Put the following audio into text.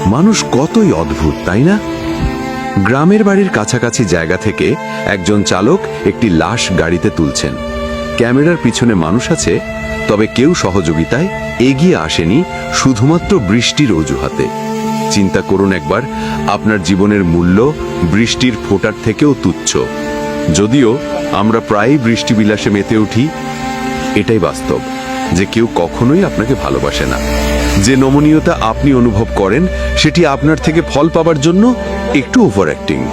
মানুষ কতই অদ্ভুত, তাই না? গ্রামের বাড়ির কাছাকাছি জায়গা থেকে একজন চালক একটি লাশ গাড়িতে তুলছেন। ক্যামেরার পিছনে মানুষ আছে, তবে কেউ সহযোগিতায় এগিয়ে আসেনি, শুধুমাত্র বৃষ্টির অজুহাতে। চিন্তা করুন একবার, আপনার জীবনের মূল্য বৃষ্টির ফোঁটার থেকেও তুচ্ছ। যদিও আমরা প্রায়ই বৃষ্টিবিলাসে মেতে উঠি, এটাই বাস্তব যে কেউ কখনোই আপনাকে ভালোবাসে না। যে নমনীয়তা আপনি অনুভব করেন, সেটি আপনার থেকে ফল পাবার জন্য একটু ওভার অ্যাক্টিং।